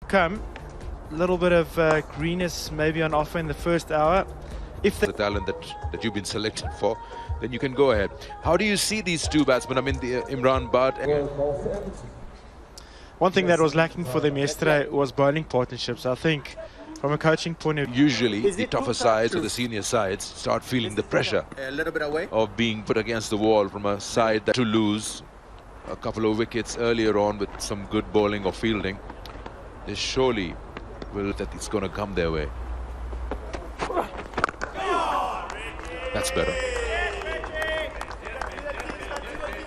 come. A little bit of greenness maybe on offer in the first hour. If the talent that you've been selected for, then you can go ahead. How do you see these two batsmen? I mean, Imran Butt. One thing that was lacking for them yesterday was bowling partnerships. I think from a coaching point of view, usually the tougher sides or the senior sides start feeling the pressure of being put against the wall from a side that to lose a couple of wickets earlier on with some good bowling or fielding. They surely will that it's going to come their way. That's better.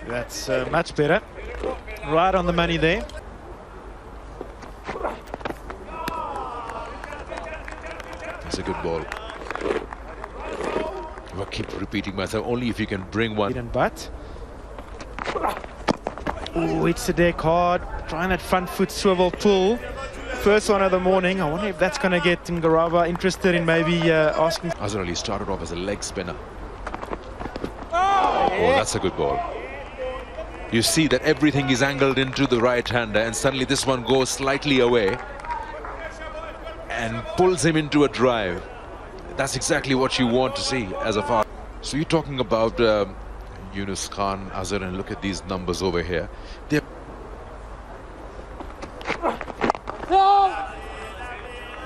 That's much better. Right on the money there. It's a good ball. I keep repeating myself, only if you can bring one. But oh, it's a deck hard. Trying that front foot swivel pull. First one of the morning. I wonder if that's going to get Ngarava interested in maybe asking. Azhar Ali started off as a leg spinner. Oh, that's a good ball. You see that everything is angled into the right-hander, and suddenly this one goes slightly away and pulls him into a drive. That's exactly what you want to see as a far. So you're talking about Yunus Khan, Azhar, and look at these numbers over here. They're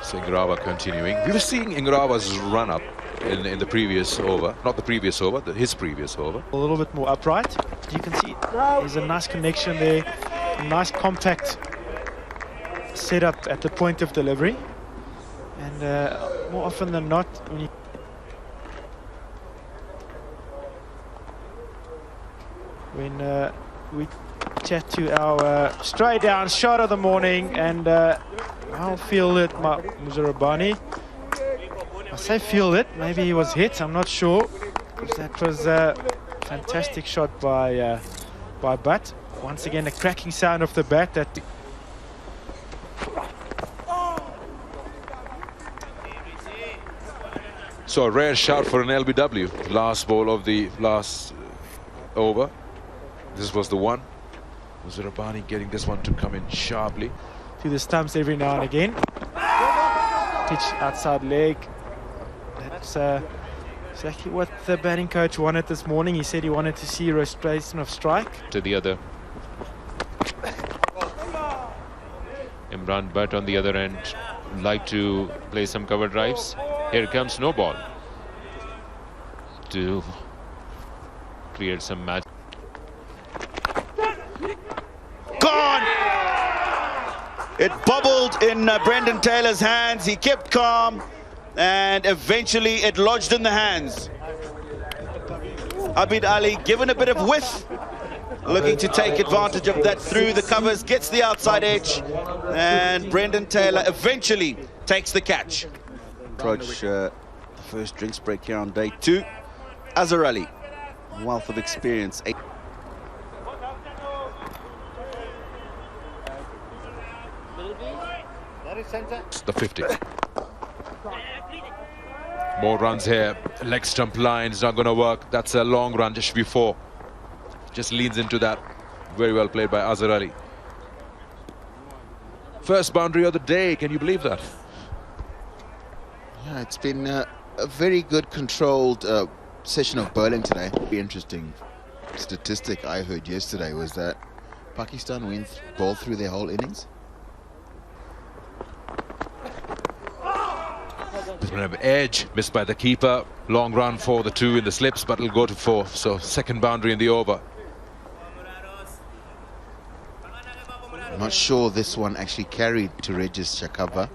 so Ngarava continuing. We were seeing Ngarava's run-up in the previous over. Not the previous over, his previous over. A little bit more upright. You can see there's a nice connection there. A nice compact setup at the point of delivery. And more often than not, when we chat to our straight down shot of the morning, and I'll feel it, Muzarabani. I say feel it, maybe he was hit, I'm not sure. That was a fantastic shot by Butt. Once again, a cracking sound of the bat. That so a rare shout for an LBW. Last ball of the last over. This was the one. Muzarabani getting this one to come in sharply. To the stumps every now and again. Pitch outside leg. That's exactly what the batting coach wanted this morning. He said he wanted to see a rotation of strike. To the other. Imran Butt on the other end like to play some cover drives. Here comes no ball to create some match. Gone! It bubbled in Brendan Taylor's hands. He kept calm, and eventually it lodged in the hands. Abid Ali given a bit of width, looking to take advantage of that through the covers, gets the outside edge, and Brendan Taylor eventually takes the catch. Approach the first drinks break here on day 2. Azhar Ali, wealth of experience. It's the 50. More runs here. Leg stump line is not going to work. That's a long run just before. Just leans into that. Very well played by Azhar Ali. First boundary of the day. Can you believe that? Yeah, it's been a very good controlled session of bowling today. The interesting statistic I heard yesterday was that Pakistan went ball through their whole innings. Edge missed by the keeper. Long run for the 2 in the slips, but it'll go to 4. So second boundary in the over. I'm not sure this one actually carried to Regis Shakaba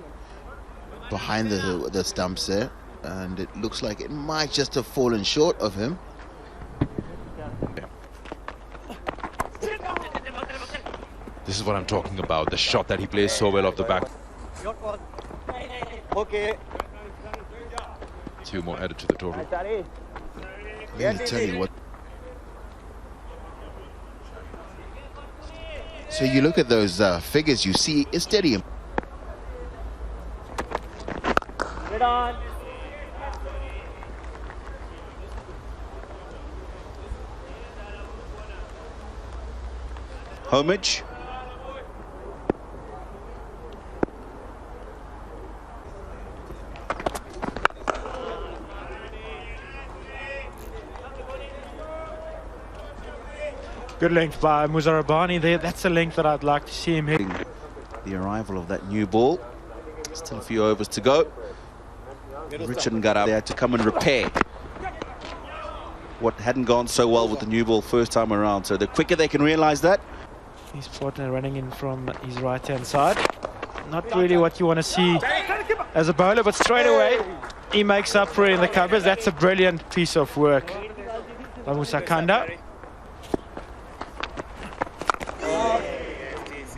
behind the stumps there, and it looks like it might just have fallen short of him. Yeah. This is what I'm talking about. The shot that he plays so well off the back. Okay. 2 more added to the total. Let me tell you what. So you look at those figures, you see a steady. Homage. Good length by Muzarabani there. That's a length that I'd like to see him hitting. The arrival of that new ball. Still a few overs to go. Richard got out there to come and repair what hadn't gone so well with the new ball first time around. So the quicker they can realize that. His partner running in from his right-hand side. Not really what you want to see as a bowler, but straight away he makes up for it in the covers. That's a brilliant piece of work by Musakanda.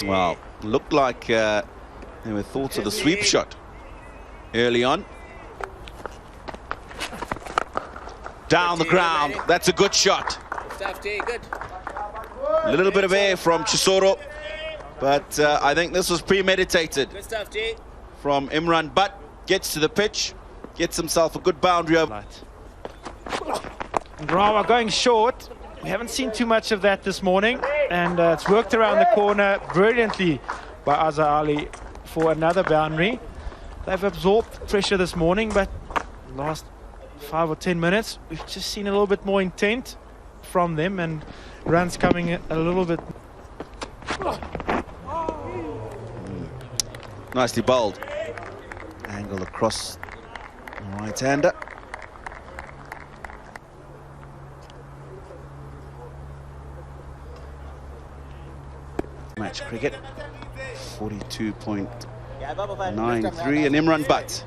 Well, looked like there were thoughts of the sweep shot early on. Down the ground, that's a good shot. A little bit of air from Chisoro, but I think this was premeditated from Imran Butt. Gets to the pitch, gets himself a good boundary over. And Rawa going short. We haven't seen too much of that this morning, and it's worked around the corner brilliantly by Azhar Ali for another boundary. They've absorbed pressure this morning, but last 5 or 10 minutes we've just seen a little bit more intent from them, and runs coming a little bit. Nicely bowled. Angle across the right-hander. Match cricket, 42.93, and Imran Butt.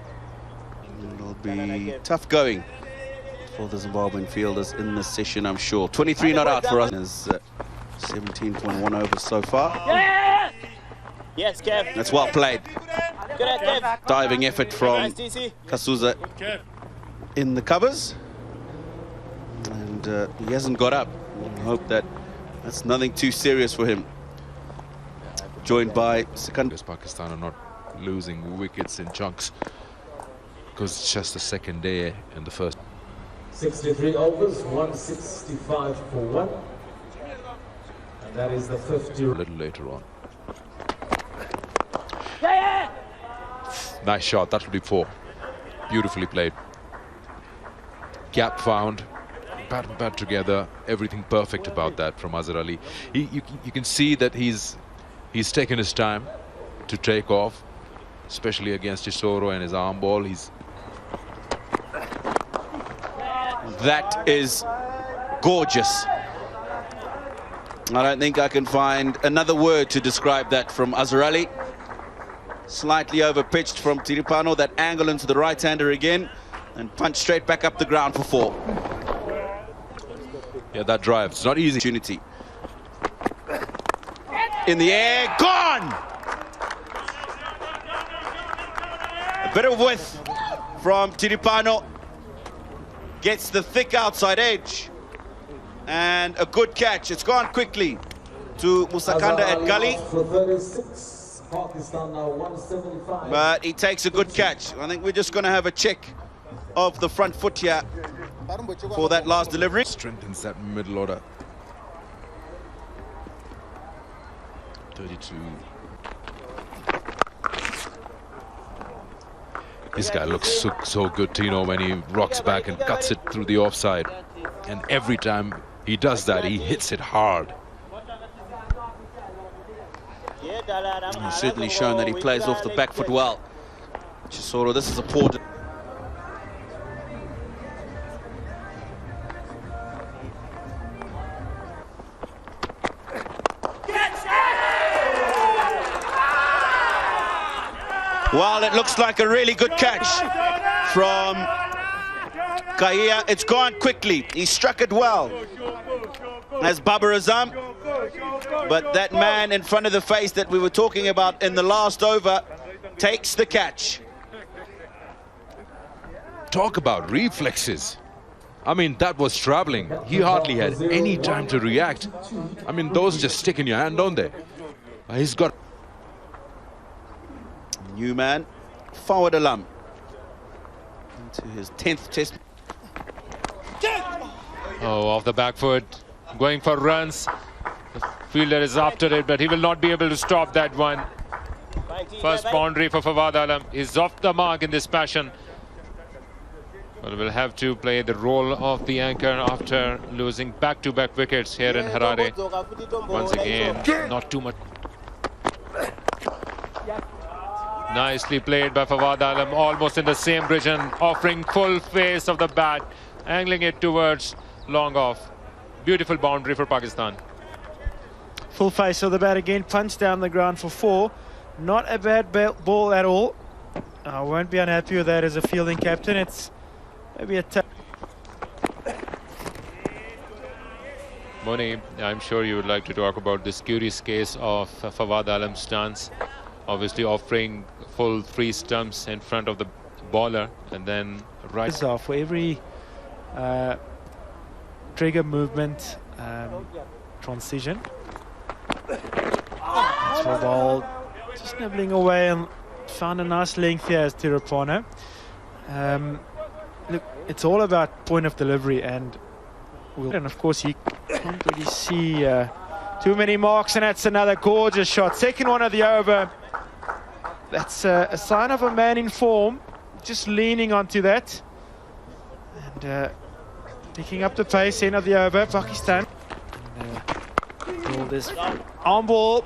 It'll be tough going for the Zimbabwean fielders in this session, I'm sure. 23 not out for us. 17.1 overs so far. Yeah! Yes, Kev. That's well played. Good at Kev. Diving effort from Kasuza in the covers. And he hasn't got up. We'll hope that that's nothing too serious for him. Joined by Sikandar. Pakistan are not losing wickets in chunks because it's just the second day and the first. 63 overs, 165 for 1. And that is the 50. A little later on. Nice shot, that will be 4. Beautifully played. Gap found, bat and bat together, everything perfect about that from Azhar Ali. You can see that he's taken his time to take off, especially against Chisoro and his arm ball. That is gorgeous. I don't think I can find another word to describe that from Azhar Ali. Slightly over-pitched from Tiripano. That angle into the right-hander again, and punch straight back up the ground for 4. Yeah, that drive, it's not easy. Opportunity. In the air, gone! A bit of width from Tiripano. Gets the thick outside edge. And a good catch. It's gone quickly to Musakanda at Gully. But he takes a good catch. I think we're just going to have a check of the front foot here for that last delivery. Strengthens that middle order. 32. This guy looks so good, Tino, when he rocks back and cuts it through the offside. And every time he does that, he hits it hard. He's certainly shown that he plays off the back foot well. Chisoro, this is a poor... Well, it looks like a really good catch from Kahia. It's gone quickly. He struck it well as Babar Azam. But that man in front of the face that we were talking about in the last over takes the catch. Talk about reflexes. I mean, that was traveling. He hardly had any time to react. I mean, those just stick in your hand, don't they? He's got... New man, forward alarm. Into his 10th test. Oh, off the back foot, going for runs. The fielder is after it, but he will not be able to stop that one. First boundary for Fawad Alam is off the mark in this passion. Well, we'll have to play the role of the anchor after losing back-to-back wickets here in Harare. Once again, not too much. Nicely played by Fawad Alam, almost in the same region, offering full face of the bat, angling it towards long off. Beautiful boundary for Pakistan. Full face of the bat again, punched down the ground for 4. Not a bad ball at all. I won't be unhappy with that as a fielding captain. It's maybe a tough. Moni, I'm sure you would like to talk about this curious case of Fawad Alam's stance. Obviously offering full 3 stumps in front of the bowler and then right. For every trigger movement transition. Throw ball just nibbling away and found a nice length here as Tirapana. Look, it's all about point of delivery and of course you can't really see too many marks, and that's another gorgeous shot. Second one of the over. That's a sign of a man in form, just leaning onto that and picking up the pace. End of the over, Pakistan. And, all this arm ball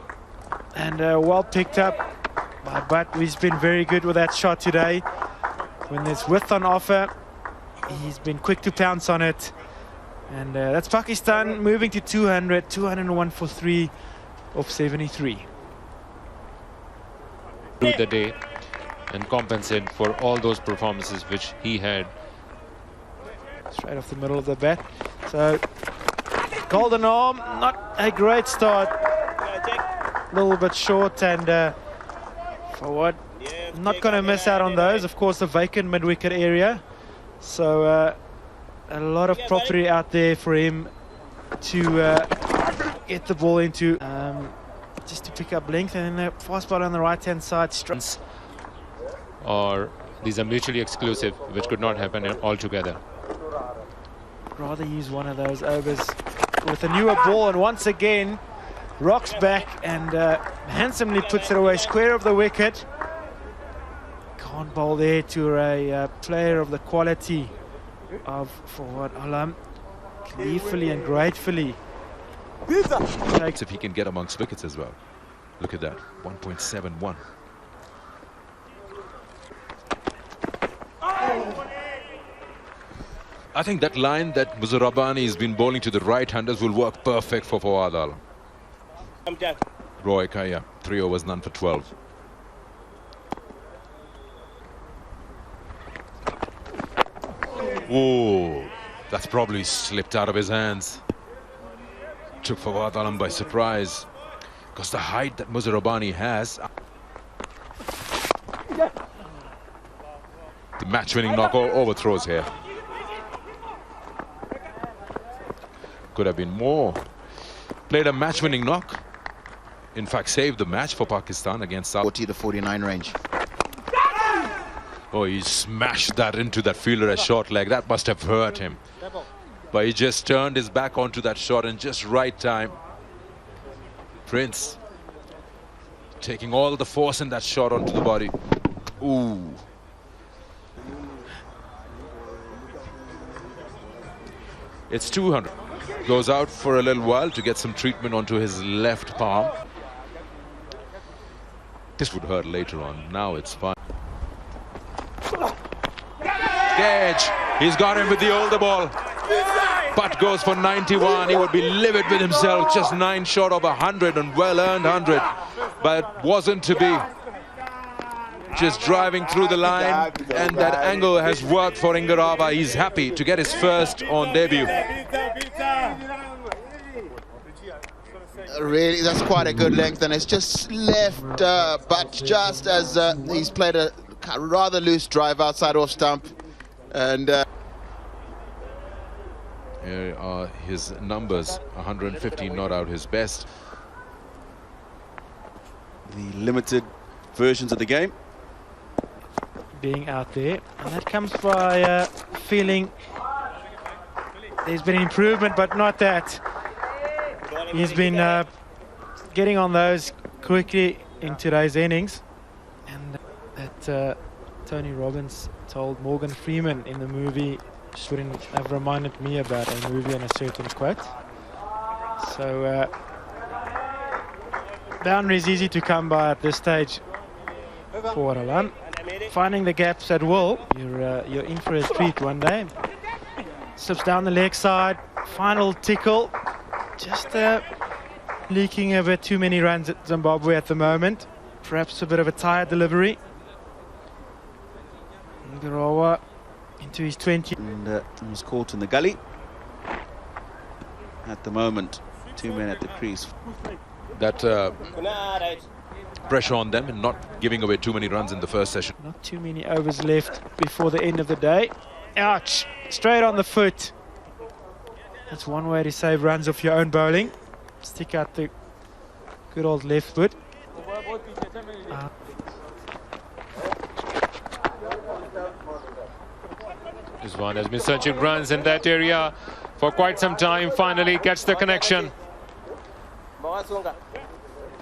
and well picked up by Butt. He's been very good with that shot today. When there's width on offer, he's been quick to pounce on it. And that's Pakistan moving to 200, 201 for 3 of 73. Through the day and compensate for all those performances which he had. Straight off the middle of the bat. So, golden arm, not a great start. A little bit short, and for what? Not going to miss out on those. Of course, the vacant mid-wicket area. So, a lot of property out there for him to get the ball into. Just to pick up length, and then the fast ball on the right-hand side. Or these are mutually exclusive, which could not happen altogether. Rather use one of those overs with a newer ball, and once again rocks back and handsomely puts it away square of the wicket. Can't bowl there to a player of the quality of Fawad Alam. Gleefully and gratefully. If he can get amongst wickets as well. Look at that, 1.71. I think that line that Muzarabani has been bowling to the right-handers will work perfect for Fawad Alam. Roy Kaya, 3 overs, none for 12. Oh, that's probably slipped out of his hands. Took Fawad Alam by surprise, because the height that Muzarabani has. The match-winning knock overthrows here. Could have been more. Played a match-winning knock. In fact, saved the match for Pakistan against South. 40 to 49 range. Oh, he smashed that into that fielder at short leg. That must have hurt him. But he just turned his back onto that shot in just right time. Prince taking all the force in that shot onto the body. Ooh. It's 200. Goes out for a little while to get some treatment onto his left palm. This would hurt later on. Now it's fine. Gage, he's got him with the older ball. Butt goes for 91. He would be livid with himself. Just 9 short of 100 and well-earned 100. But wasn't to be. Just driving through the line, and that angle has worked for Ingarava. He's happy to get his first on debut. Really, that's quite a good length, and it's just left, but just as he's played a rather loose drive outside off stump, and here are his numbers. 115, not out his best. The limited versions of the game being out there, and that comes by feeling there's been improvement, but not that. He's been getting on those quickly in today's innings, and that Tony Robbins told Morgan Freeman in the movie, shouldn't have reminded me about a movie and a certain quote. So boundary is easy to come by at this stage for Alam. Finding the gaps at will, you're in for a treat one day. Slips down the leg side, final tickle. Just leaking a bit too many runs at Zimbabwe at the moment. Perhaps a bit of a tired delivery. Ngarawa into his 20. And was caught in the gully. At the moment, 2 men at the crease. That pressure on them and not giving away too many runs in the first session. Not too many overs left before the end of the day. Ouch! Straight on the foot. That's one way to save runs off your own bowling. Stick out the good old left foot. Rizwan has been searching runs in that area for quite some time. Finally gets the connection.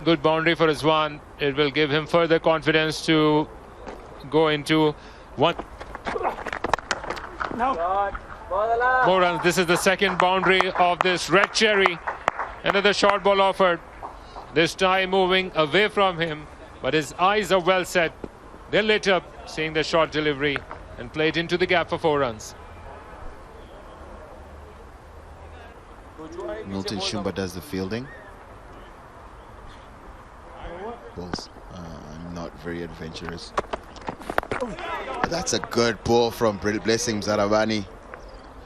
Good boundary for Rizwan. It will give him further confidence to go into one. More runs. This is the second boundary of this red cherry. Another short ball offered. This time moving away from him, but his eyes are well set. They lit up seeing the short delivery and played into the gap for 4 runs. Milton Shumba does the fielding. Balls not very adventurous. That's a good ball from Blessing Mzarabani.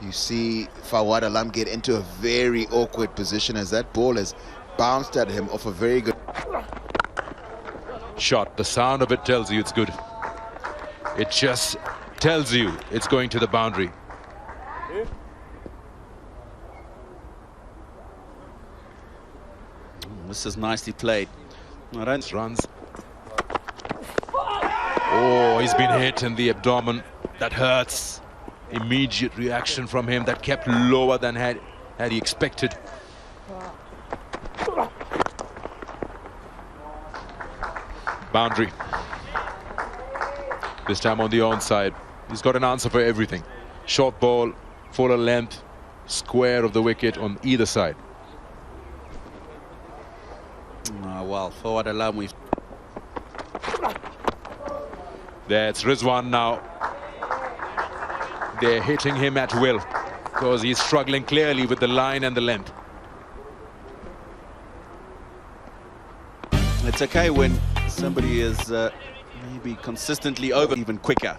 You see Fawad Alam get into a very awkward position as that ball has bounced at him off a very good shot. The sound of it tells you it's good. It just tells you it's going to the boundary. This is nicely played. Runs. Oh, he's been hit in the abdomen. That hurts. Immediate reaction from him that kept lower than had he expected. Boundary. This time on the onside. He's got an answer for everything. Short ball, fuller length, square of the wicket on either side. Well, Fawad Alam, we've... That's Rizwan now. They're hitting him at will because he's struggling clearly with the line and the length. It's okay when somebody is maybe consistently over, even quicker.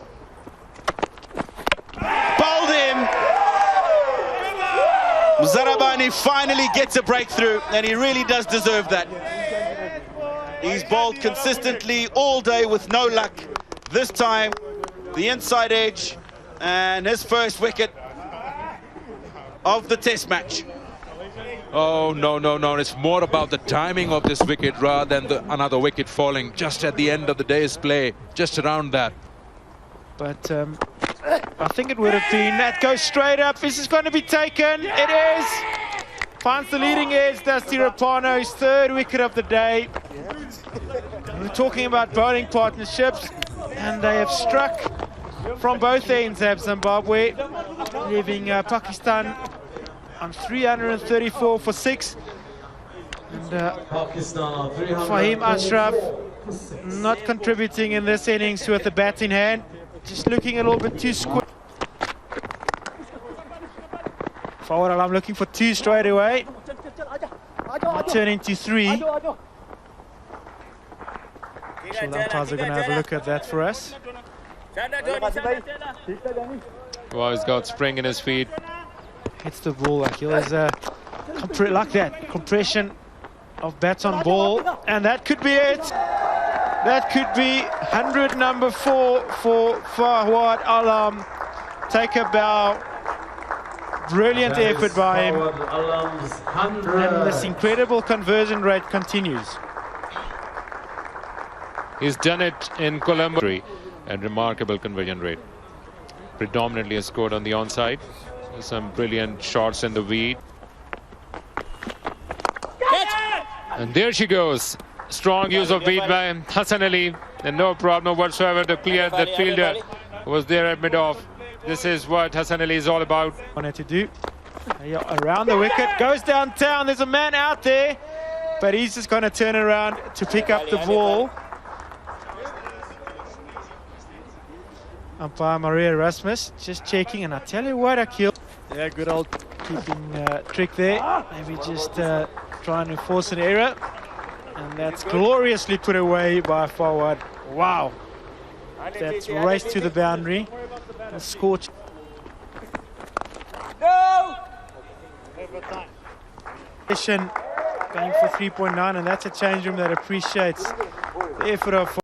Bowled him! Mzarabani finally gets a breakthrough, and he really does deserve that. He's bowled consistently all day with no luck. This time, the inside edge, and his first wicket of the test match. Oh, no, no, no. It's more about the timing of this wicket rather than another wicket falling just at the end of the day's play, just around that. But I think it would have been. That goes straight up. This is going to be taken. It is. Finds the leading edge. Dusty Rapano, his 3rd wicket of the day. We're talking about bowling partnerships, and they have struck from both ends of Zimbabwe, leaving Pakistan on 334 for 6. And Fahim Ashraf not contributing in this innings with the bat in hand, just looking a little bit too square. Fawad Alam looking for 2 straight away. Turning to 3. So the umpires are going to have a look at that for us. Wow, he's got spring in his feet. Hits the ball like he was like that compression of bats on ball, and that could be it. That could be 100 number 4 for Fawad Alam. Take a bow. Brilliant effort by him, and this incredible conversion rate continues. He's done it in Colombo and remarkable conversion rate. Predominantly has scored on the onside. Some brilliant shots in the weed. And there she goes. Strong use of beat by Hassan Ali, and no problem whatsoever to clear that fielder who was there at mid-off. This is what Hassan Ali is all about. Wanted to do. Around the wicket, goes downtown. There's a man out there, but he's just going to turn around to pick up the ball. Umpire Maria Rasmus just checking, and I tell you what, Akil. Yeah, good old keeping trick there. Maybe just trying to force an error. And that's gloriously put away by Fawad. Wow. That's raced to the boundary. A scorch. Go! Going for 3.9, and that's a change room that appreciates the effort of